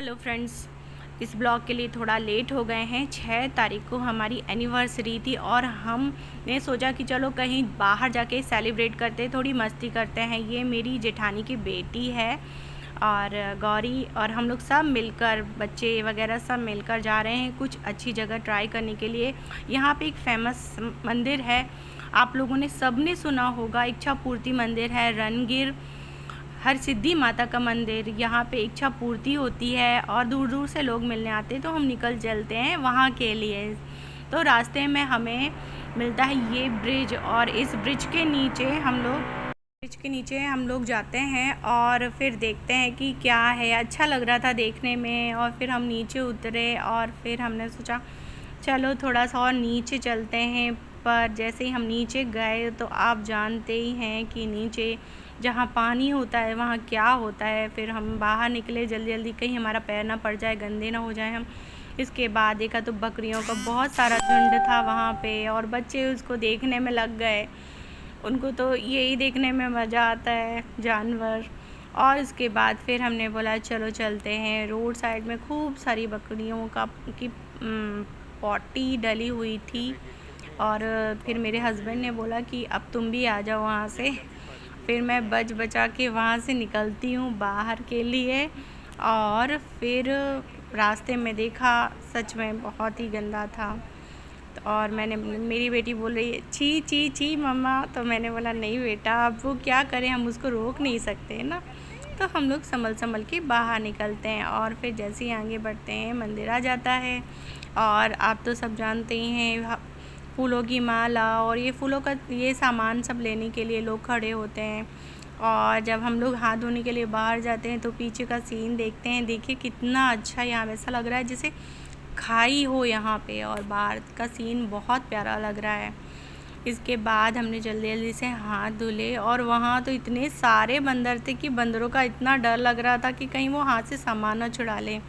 Hello friends, इस blog के लिए थोड़ा लेट हो गए हैं। 6 तारीख को हमारी एनिवर्सरी थी और हमने सोचा कि चलो कहीं बाहर जाके सेलिब्रेट करते, थोड़ी मस्ती करते हैं। ये मेरी जेठानी की बेटी है और गौरी और हम लोग सब मिलकर, बच्चे वगैरह सब मिलकर जा रहे हैं कुछ अच्छी जगह ट्राई करने के लिए। यहाँ पे एक फेमस मंदिर है, आप लोगों ने सब ने सुना होगा, इच्छा पूर्ति मंदिर है। रणगीर हर सिद्धि माता का मंदिर, यहाँ पे इच्छा पूर्ति होती है और दूर दूर से लोग मिलने आते हैं, तो हम निकल चलते हैं वहाँ के लिए। तो रास्ते में हमें मिलता है ये ब्रिज और इस ब्रिज के नीचे हम लोग जाते हैं और फिर देखते हैं कि क्या है। अच्छा लग रहा था देखने में और फिर हम नीचे उतरे और फिर हमने सोचा चलो थोड़ा सा और नीचे चलते हैं। पर जैसे ही हम नीचे गए तो आप जानते ही हैं कि नीचे जहाँ पानी होता है वहाँ क्या होता है। फिर हम बाहर निकले जल्दी जल्दी, कहीं हमारा पैर ना पड़ जाए, गंदे ना हो जाए हम। इसके बाद देखा तो बकरियों का बहुत सारा झुंड था वहाँ पे और बच्चे उसको देखने में लग गए। उनको तो यही देखने में मज़ा आता है, जानवर। और इसके बाद फिर हमने बोला चलो चलते हैं। रोड साइड में खूब सारी बकरियों की पॉटी डली हुई थी और फिर मेरे हस्बैंड ने बोला कि अब तुम भी आ जाओ वहाँ से। फिर मैं बच बचा के वहाँ से निकलती हूँ बाहर के लिए और फिर रास्ते में देखा सच में बहुत ही गंदा था। तो और मेरी बेटी बोल रही है छी छी छी मम्मा, तो मैंने बोला नहीं बेटा, अब वो क्या करें, हम उसको रोक नहीं सकते ना। तो हम लोग संभल के बाहर निकलते हैं और फिर जैसे ही आगे बढ़ते हैं मंदिर आ जाता है। और आप तो सब जानते ही हैं, फूलों की माला और ये फूलों का ये सामान सब लेने के लिए लोग खड़े होते हैं। और जब हम लोग हाथ धोने के लिए बाहर जाते हैं तो पीछे का सीन देखते हैं, देखिए कितना अच्छा यहाँ ऐसा लग रहा है जैसे खाई हो यहाँ पे, और बाहर का सीन बहुत प्यारा लग रहा है। इसके बाद हमने जल्दी जल्दी से हाथ धुले और वहाँ तो इतने सारे बंदर थे कि बंदरों का इतना डर लग रहा था कि कहीं वो हाथ से सामान ना छुड़ा लें।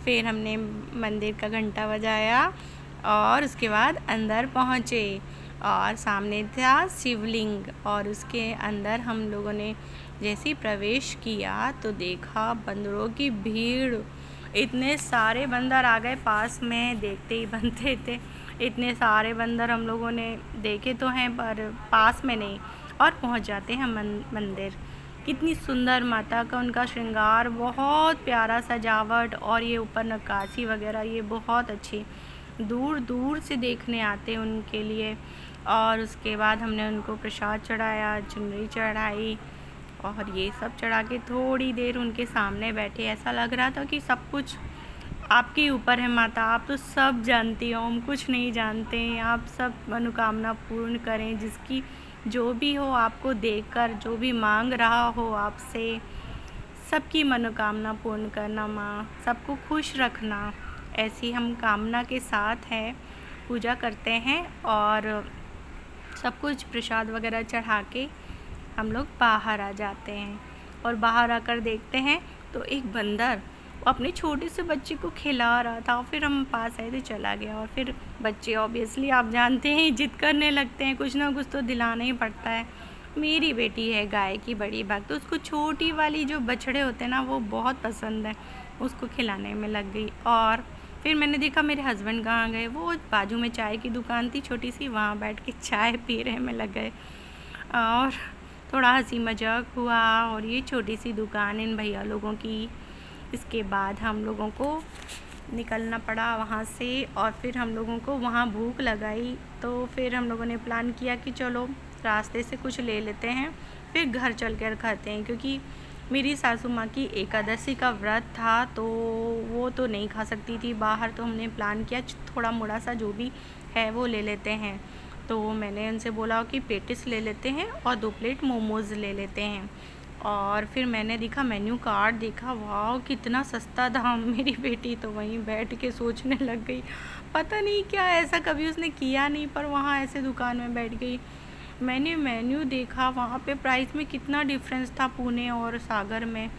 फिर हमने मंदिर का घंटा बजाया और उसके बाद अंदर पहुँचे और सामने था शिवलिंग और उसके अंदर हम लोगों ने जैसे ही प्रवेश किया तो देखा बंदरों की भीड़। इतने सारे बंदर आ गए पास में, देखते ही बनते थे। इतने सारे बंदर हम लोगों ने देखे तो हैं पर पास में नहीं। और पहुंच जाते हैं मंदिर। कितनी सुंदर माता का उनका श्रृंगार, बहुत प्यारा सजावट और ये ऊपर नक्काशी वगैरह, ये बहुत अच्छी, दूर दूर से देखने आते हैं उनके लिए। और उसके बाद हमने उनको प्रसाद चढ़ाया, चुनरी चढ़ाई और ये सब चढ़ा के थोड़ी देर उनके सामने बैठे। ऐसा लग रहा था कि सब कुछ आपके ऊपर है माता, आप तो सब जानती हो, हम कुछ नहीं जानते हैं। आप सब मनोकामना पूर्ण करें, जिसकी जो भी हो, आपको देखकर जो भी मांग रहा हो आपसे, सबकी मनोकामना पूर्ण करना माँ, सबको खुश रखना। ऐसी हम कामना के साथ है पूजा करते हैं और सब कुछ प्रसाद वगैरह चढ़ा के हम लोग बाहर आ जाते हैं। और बाहर आकर देखते हैं तो एक बंदर अपने छोटे से बच्चे को खिला रहा था। फिर हम पास आए तो चला गया। और फिर बच्चे ऑब्वियसली आप जानते हैं जिद करने लगते हैं, कुछ ना कुछ तो दिलाना ही पड़ता है। मेरी बेटी है गाय की बड़ी भक्त, तो उसको छोटी वाली जो बछड़े होते हैं ना वो बहुत पसंद है, उसको खिलाने में लग गई। और फिर मैंने देखा मेरे हस्बैंड कहाँ गए, वो बाजू में चाय की दुकान थी छोटी सी, वहाँ बैठ के चाय पी रहे में लग गए और थोड़ा हंसी मजाक हुआ। और ये छोटी सी दुकान इन भैया लोगों की। इसके बाद हम लोगों को निकलना पड़ा वहाँ से और फिर हम लोगों को वहाँ भूख लगाई, तो फिर हम लोगों ने प्लान किया कि चलो रास्ते से कुछ ले लेते हैं, फिर घर चल कर खाते हैं। क्योंकि मेरी सासू माँ की एकादशी का व्रत था तो वो तो नहीं खा सकती थी बाहर, तो हमने प्लान किया थोड़ा मोड़ा सा जो भी है वो ले लेते हैं। तो मैंने उनसे बोला कि पेटिस ले लेते हैं और 2 प्लेट मोमोज़ ले लेते हैं। और फिर मैंने देखा मेन्यू कार्ड, देखा वाह कितना सस्ता दाम। मेरी बेटी तो वहीं बैठ के सोचने लग गई, पता नहीं क्या, ऐसा कभी उसने किया नहीं पर वहाँ ऐसे दुकान में बैठ गई। मैंने मेन्यू देखा, वहाँ पे प्राइस में कितना डिफरेंस था पुणे और सागर में।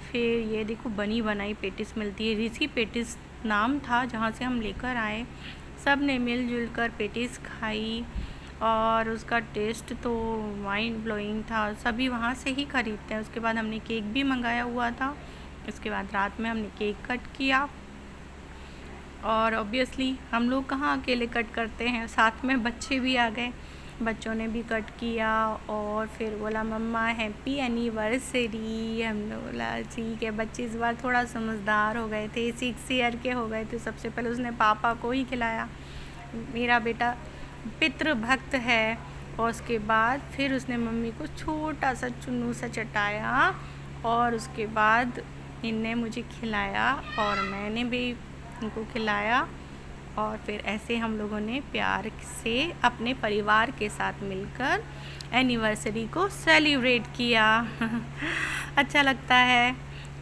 फिर ये देखो बनी बनाई पेटिस मिलती है, ऋषि पेटिस नाम था जहाँ से हम लेकर आए। सब ने मिलजुल कर पेटिस खाई और उसका टेस्ट तो माइंड ब्लोइंग था। सभी वहाँ से ही ख़रीदते हैं। उसके बाद हमने केक भी मंगाया हुआ था उसके बाद रात में हमने केक कट किया और ऑब्वियसली हम लोग कहाँ अकेले कट करते हैं, साथ में बच्चे भी आ गए, बच्चों ने भी कट किया और फिर बोला मम्मा हैप्पी एनिवर्सरी। हमने बोला ठीक है। बच्चे इस बार थोड़ा समझदार हो गए थे, 6 ईयर के हो गए थे। सबसे पहले उसने पापा को ही खिलाया, मेरा बेटा पितृभक्त है, और उसके बाद फिर उसने मम्मी को छोटा सा चुन्नू सा चटाया और उसके बाद इनने मुझे खिलाया और मैंने भी इनको खिलाया। और फिर ऐसे हम लोगों ने प्यार से अपने परिवार के साथ मिलकर एनिवर्सरी को सेलिब्रेट किया। अच्छा लगता है।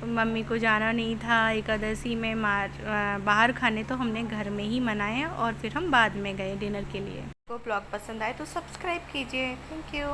मम्मी को जाना नहीं था एकादशी में बाहर खाने, तो हमने घर में ही मनाए और फिर हम बाद में गए डिनर के लिए। आपको ब्लॉग पसंद आए तो सब्सक्राइब कीजिए। Thank you.